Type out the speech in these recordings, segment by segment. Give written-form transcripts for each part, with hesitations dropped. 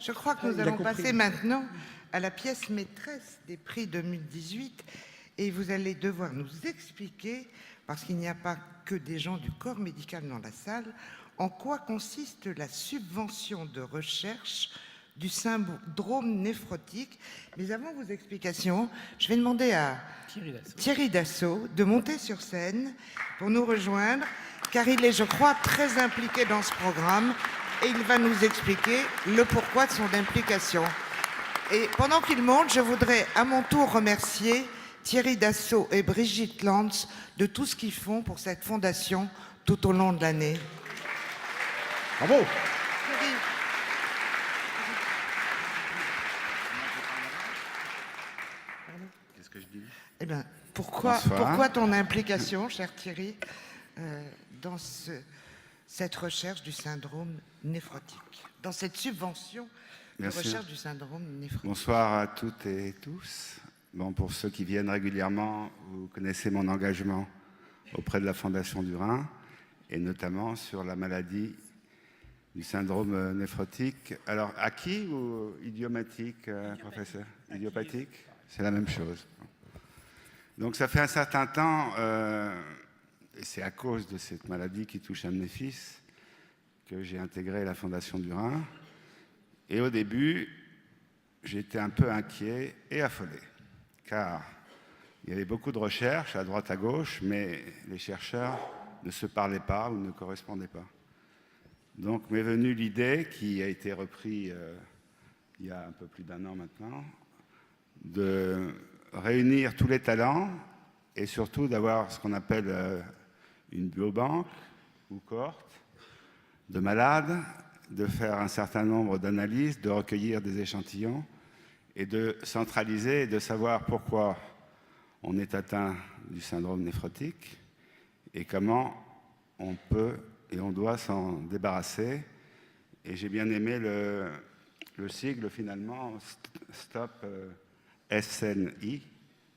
Je crois que nous allons passer maintenant à la pièce maîtresse des prix 2018 et vous allez devoir nous expliquer, parce qu'il n'y a pas que des gens du corps médical dans la salle, en quoi consiste la subvention de recherche du syndrome néphrotique. Mais avant vos explications, je vais demander à Thierry Dassault de monter sur scène pour nous rejoindre, car il est, je crois, très impliqué dans ce programme et il va nous expliquer le pourquoi de son implication. Et pendant qu'il monte, je voudrais à mon tour remercier Thierry Dassault et Brigitte Lantz de tout ce qu'ils font pour cette fondation tout au long de l'année. Bravo. Qu'est-ce que je dis? Eh bien, pourquoi ton implication, cher Thierry, dans cette recherche du syndrome néphrotique, dans cette subvention de recherche du syndrome néphrotique? Bonsoir à toutes et tous. Bon, pour ceux qui viennent régulièrement, vous connaissez mon engagement auprès de la Fondation du Rhin, et notamment sur la maladie du syndrome néphrotique. Alors, acquis ou idiomatique, professeur? Idiopathique? C'est la même chose. Donc, ça fait un certain temps, et c'est à cause de cette maladie qui touche un de mes fils, que j'ai intégré la Fondation du Rhin. Et au début, j'étais un peu inquiet et affolé, car il y avait beaucoup de recherches à droite à gauche, mais les chercheurs ne se parlaient pas ou ne correspondaient pas. Donc m'est venue l'idée, qui a été reprise il y a un peu plus d'1 an maintenant, de réunir tous les talents et surtout d'avoir ce qu'on appelle une biobanque ou cohorte de malades, de faire un certain nombre d'analyses, de recueillir des échantillons et de centraliser et de savoir pourquoi on est atteint du syndrome néphrotique et comment on peut et on doit s'en débarrasser. Et j'ai bien aimé le sigle finalement, STOP SNI,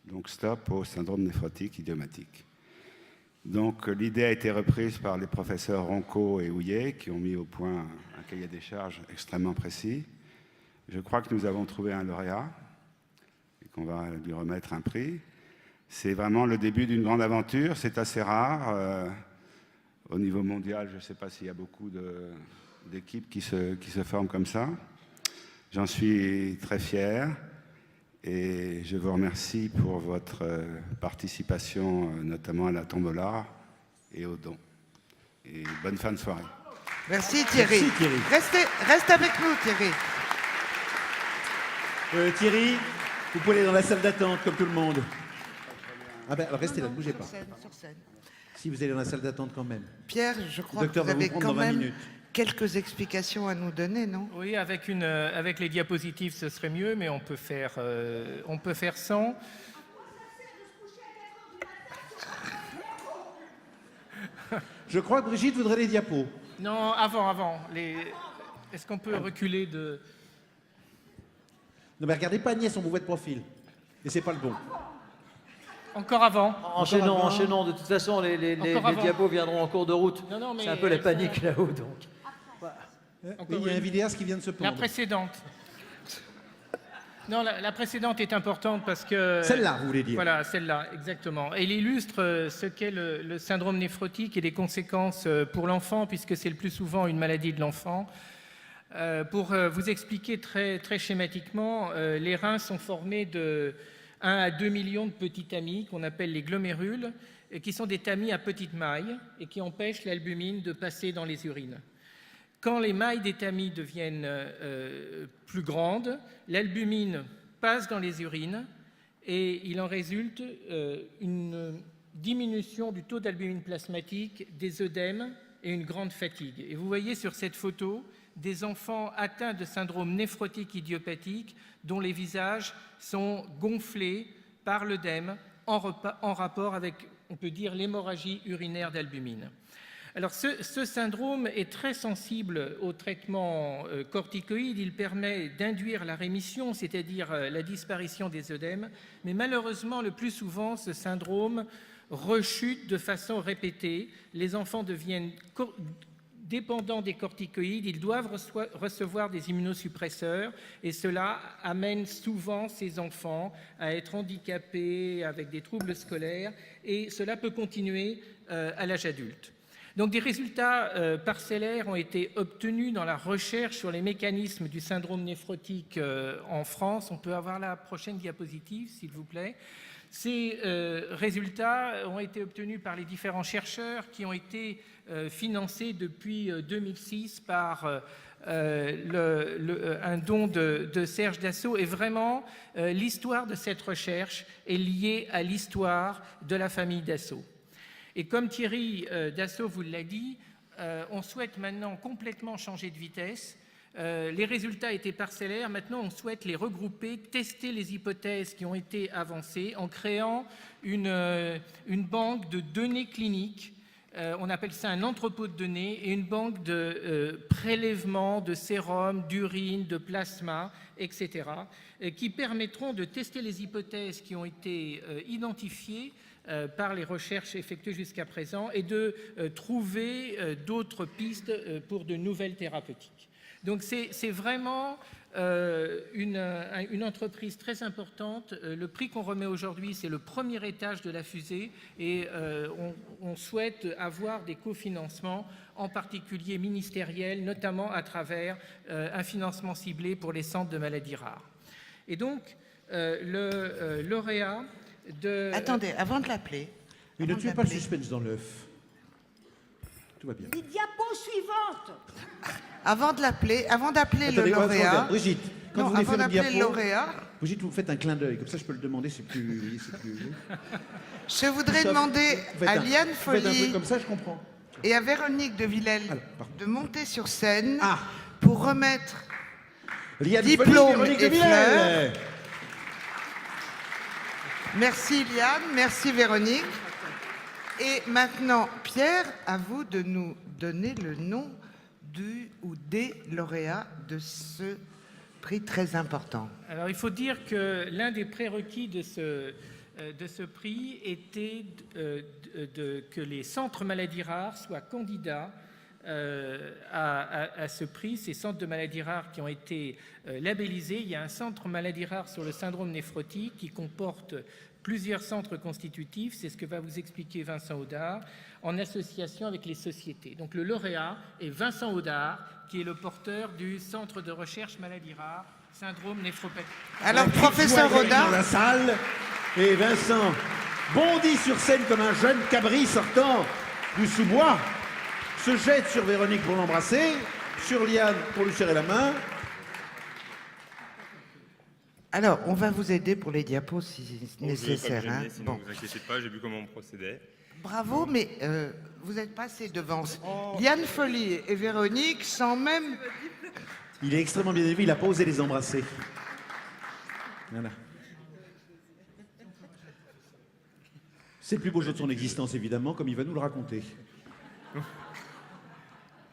donc STOP au syndrome néphrotique idiomatique. Donc l'idée a été reprise par les professeurs Ronco et Houillet qui ont mis au point un cahier des charges extrêmement précis. Je crois que nous avons trouvé un lauréat et qu'on va lui remettre un prix. C'est vraiment le début d'une grande aventure, c'est assez rare. Au niveau mondial, je ne sais pas s'il y a beaucoup d'équipes qui se forment comme ça. J'en suis très fier et je vous remercie pour votre participation, notamment à la tombola et aux dons. Et bonne fin de soirée. Merci Thierry. Merci, Thierry. Reste avec nous Thierry. Thierry, vous pouvez aller dans la salle d'attente comme tout le monde. Ah ben, alors restez là, ne bougez pas. Sur scène. Si vous allez dans la salle d'attente quand même. Pierre, je crois que vous avez quand même quelques explications à nous donner, non? Oui, avec les diapositives, ce serait mieux, mais on peut faire sans. Je crois que Brigitte voudrait les diapos. Non, avant. Est-ce qu'on peut reculer de... Non mais regardez pas Agnès, on vous voit de profil. Et c'est pas le bon. Encore avant. Enchaînons. De toute façon, les diapos viendront en cours de route. Non, mais c'est un peu la panique là-haut, donc. Oui, il y a un vidéaste qui vient de se prendre. La précédente. Non, la précédente est importante parce que... Celle-là, vous voulez dire? Voilà, celle-là, exactement. Elle illustre ce qu'est le syndrome néphrotique et les conséquences pour l'enfant, puisque c'est le plus souvent une maladie de l'enfant. Pour vous expliquer très, très schématiquement, les reins sont formés de 1 à 2 millions de petits tamis qu'on appelle les glomérules, et qui sont des tamis à petite maille et qui empêchent l'albumine de passer dans les urines. Quand les mailles des tamis deviennent plus grandes, l'albumine passe dans les urines et il en résulte une diminution du taux d'albumine plasmatique, des œdèmes et une grande fatigue. Et vous voyez sur cette photo des enfants atteints de syndrome néphrotique idiopathique dont les visages sont gonflés par l'œdème en rapport avec, on peut dire, l'hémorragie urinaire d'albumine. Alors ce syndrome est très sensible au traitement corticoïde. Il permet d'induire la rémission, c'est-à-dire la disparition des œdèmes. Mais malheureusement, le plus souvent, ce syndrome rechute de façon répétée. Les enfants deviennent dépendants des corticoïdes, ils doivent recevoir des immunosuppresseurs et cela amène souvent ces enfants à être handicapés avec des troubles scolaires et cela peut continuer à l'âge adulte. Donc des résultats parcellaires ont été obtenus dans la recherche sur les mécanismes du syndrome néphrotique en France. On peut avoir la prochaine diapositive, s'il vous plaît. Ces résultats ont été obtenus par les différents chercheurs qui ont été financés depuis 2006 par un don de Serge Dassault. Et vraiment, l'histoire de cette recherche est liée à l'histoire de la famille Dassault. Et comme Thierry Dassault vous l'a dit, on souhaite maintenant complètement changer de vitesse. Les résultats étaient parcellaires, maintenant on souhaite les regrouper, tester les hypothèses qui ont été avancées en créant une banque de données cliniques. On appelle ça un entrepôt de données et une banque de prélèvements, de sérum, d'urine, de plasma, etc., qui permettront de tester les hypothèses qui ont été identifiées par les recherches effectuées jusqu'à présent et de trouver d'autres pistes pour de nouvelles thérapeutiques. Donc c'est vraiment une entreprise très importante. Le prix qu'on remet aujourd'hui, c'est le premier étage de la fusée et on souhaite avoir des cofinancements, en particulier ministériels, notamment à travers un financement ciblé pour les centres de maladies rares. Et donc, le lauréat de... Attendez, avant de l'appeler... Ne tuez pas le suspense dans l'œuf. Tout va bien. Les diapos suivantes. Avant d'appeler le Attendez, lauréat... Brigitte, quand Non, vous voulez avant faire le d'appeler le diapo, lauréat, Brigitte, vous faites un clin d'œil, comme ça je peux le demander, c'est plus... je voudrais Ça, demander vous faites à un- Liane vous faites un truc Folly comme ça, je comprends. et à Véronique de Villèle Alors, pardon. de monter sur scène Ah. pour remettre Liane Diplôme Folly, Véronique de et Villèle. Merci Liane, merci Véronique. Et maintenant, Pierre, à vous de nous donner le nom du ou des lauréats de ce prix très important. Alors il faut dire que l'un des prérequis de ce prix était que les centres maladies rares soient candidats à ce prix. Ces centres de maladies rares qui ont été labellisés, il y a un centre maladies rares sur le syndrome néphrotique qui comporte plusieurs centres constitutifs, c'est ce que va vous expliquer Vincent Audard, en association avec les sociétés. Donc le lauréat est Vincent Audard, qui est le porteur du centre de recherche maladies rares, syndrome néphropathie. Alors, professeur Dans Audard, la salle, et Vincent bondit sur scène comme un jeune cabri sortant du sous-bois, se jette sur Véronique pour l'embrasser, sur Liane pour lui serrer la main. alors, on va vous aider pour les diapos si nécessaire. Je vais pas me Hein. gêner, sinon Bon. vous inquiétez pas, j'ai vu comment on procédait. Bravo, mais vous n'êtes pas assez devant. Liane Folly et Véronique sans même... Il est extrêmement bien élevé, il a pas osé les embrasser. Voilà. C'est le plus beau jour de son existence, évidemment, comme il va nous le raconter.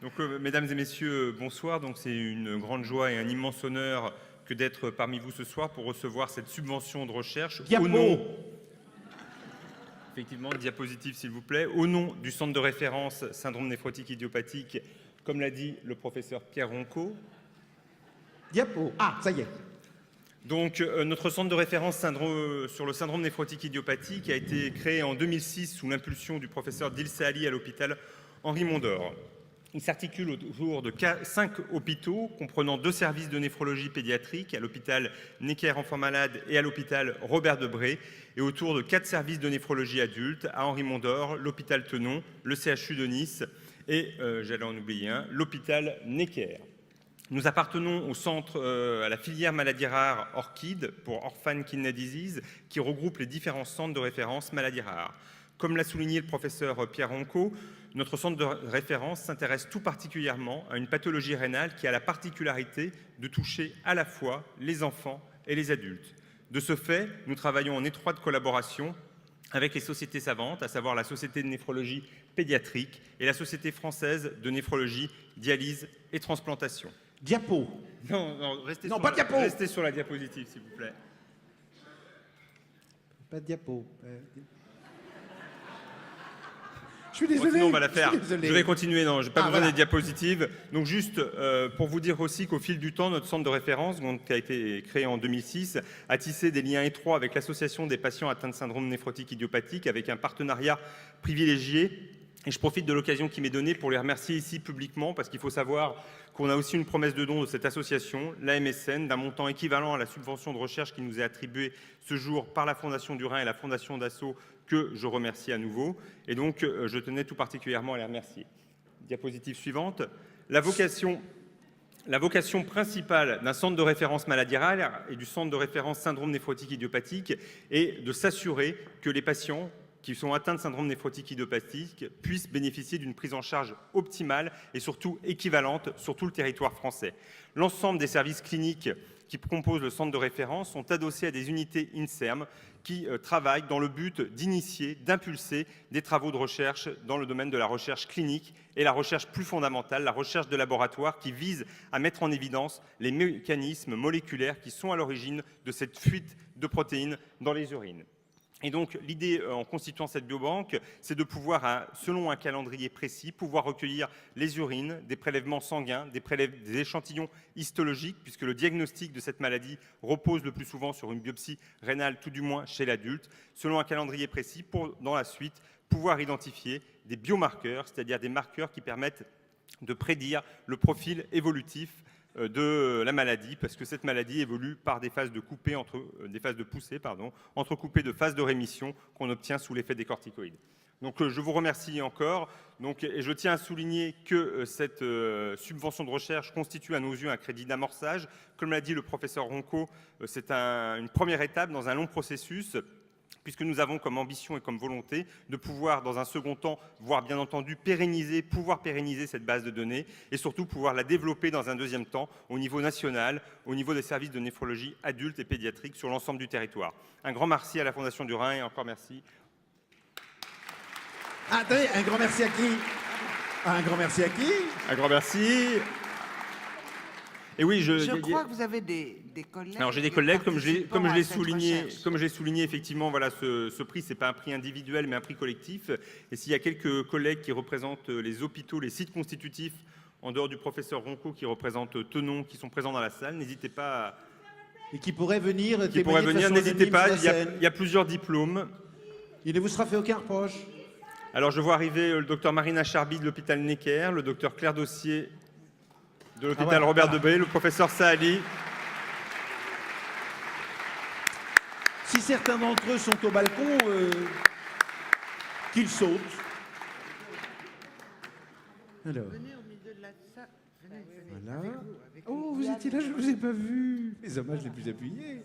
Donc, mesdames et messieurs, bonsoir. Donc, c'est une grande joie et un immense honneur que d'être parmi vous ce soir pour recevoir cette subvention de recherche Diapo. au nom... Effectivement, diapositive s'il vous plaît. Au nom du centre de référence syndrome néphrotique idiopathique, comme l'a dit le professeur Pierre Ronco. Diapo. Ah, ça y est. Donc, notre centre de référence sur le syndrome néphrotique idiopathique a été créé en 2006 sous l'impulsion du professeur Dilsa Ali à l'hôpital Henri Mondor. Il s'articule autour de 5 hôpitaux, comprenant 2 services de néphrologie pédiatrique, à l'hôpital Necker Enfants Malades et à l'hôpital Robert Debré, et autour de 4 services de néphrologie adulte, à Henri Mondor, l'hôpital Tenon, le CHU de Nice et, j'allais en oublier un, l'hôpital Necker. Nous appartenons au centre, à la filière maladies rares ORCID, pour Orphan Kidney Disease, qui regroupe les différents centres de référence maladies rares. Comme l'a souligné le professeur Pierre Ronco, notre centre de référence s'intéresse tout particulièrement à une pathologie rénale qui a la particularité de toucher à la fois les enfants et les adultes. De ce fait, nous travaillons en étroite collaboration avec les sociétés savantes, à savoir la Société de néphrologie pédiatrique et la Société française de néphrologie, dialyse et transplantation. Diapo. Non, restez, Non, sur pas la, diapo. restez sur la diapositive, s'il vous plaît. Pas de diapo. Je suis désolé. Sinon, on va la faire. Je suis désolé. Je vais continuer. Non, j'ai pas besoin voilà. des diapositives. Donc, juste pour vous dire aussi qu'au fil du temps, notre centre de référence, donc, qui a été créé en 2006, a tissé des liens étroits avec l'association des patients atteints de syndrome néphrotique idiopathique, avec un partenariat privilégié. Et je profite de l'occasion qui m'est donnée pour les remercier ici publiquement, parce qu'il faut savoir qu'on a aussi une promesse de don de cette association, la MSN, d'un montant équivalent à la subvention de recherche qui nous est attribuée ce jour par la Fondation du Rhin et la Fondation Dassault, que je remercie à nouveau. Et donc, je tenais tout particulièrement à les remercier. Diapositive suivante. La vocation principale d'un centre de référence maladie rare et du centre de référence syndrome néphrotique idiopathique est de s'assurer que les patients qui sont atteints de syndrome néphrotique idiopathique puissent bénéficier d'une prise en charge optimale et surtout équivalente sur tout le territoire français. L'ensemble des services cliniques qui composent le centre de référence sont adossés à des unités INSERM qui travaillent dans le but d'initier, d'impulser des travaux de recherche dans le domaine de la recherche clinique et la recherche plus fondamentale, la recherche de laboratoire qui vise à mettre en évidence les mécanismes moléculaires qui sont à l'origine de cette fuite de protéines dans les urines. Et donc, l'idée en constituant cette biobanque, c'est de pouvoir, selon un calendrier précis, pouvoir recueillir les urines, des prélèvements sanguins, des échantillons histologiques, puisque le diagnostic de cette maladie repose le plus souvent sur une biopsie rénale, tout du moins chez l'adulte, selon un calendrier précis, pour, dans la suite, pouvoir identifier des biomarqueurs, c'est-à-dire des marqueurs qui permettent de prédire le profil évolutif de la maladie, parce que cette maladie évolue par des phases de poussée, entrecoupées de phases de rémission qu'on obtient sous l'effet des corticoïdes. Donc je vous remercie encore. Et je tiens à souligner que cette subvention de recherche constitue à nos yeux un crédit d'amorçage. Comme l'a dit le professeur Ronco, c'est une première étape dans un long processus, puisque nous avons comme ambition et comme volonté de pouvoir, dans un second temps, voire bien entendu pouvoir pérenniser cette base de données et surtout pouvoir la développer dans un deuxième temps au niveau national, au niveau des services de néphrologie adultes et pédiatriques sur l'ensemble du territoire. Un grand merci à la Fondation du Rhin et encore merci. Attendez, un grand merci à qui? Un grand merci à qui? Un grand merci. Et oui, Je crois que vous avez des collègues. Alors j'ai des collègues, comme je l'ai souligné, souligné, effectivement, voilà, ce prix, c'est pas un prix individuel, mais un prix collectif. Et s'il y a quelques collègues qui représentent les hôpitaux, les sites constitutifs, en dehors du professeur Ronco, qui représente Tenon, qui sont présents dans la salle, n'hésitez pas à... Et qui pourraient venir Qui pourraient venir, n'hésitez pas, il y a plusieurs diplômes. Il ne vous sera fait aucun reproche. Alors je vois arriver le docteur Marina Charby de l'hôpital Necker, le docteur Claire Dossier de l'hôpital Robert Debré, le professeur Saali. Si certains d'entre eux sont au balcon, qu'ils sautent. Alors. Venez au milieu de la salle. Venez. Voilà. Oh, vous étiez là, je ne vous ai pas vu. Les hommages les plus appuyés.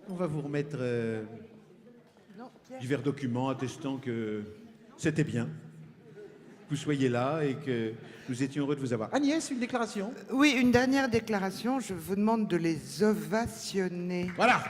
On va vous remettre divers documents attestant que c'était bien. Vous soyez là et que nous étions heureux de vous avoir. Agnès, une déclaration? Oui, une dernière déclaration. Je vous demande de les ovationner. Voilà.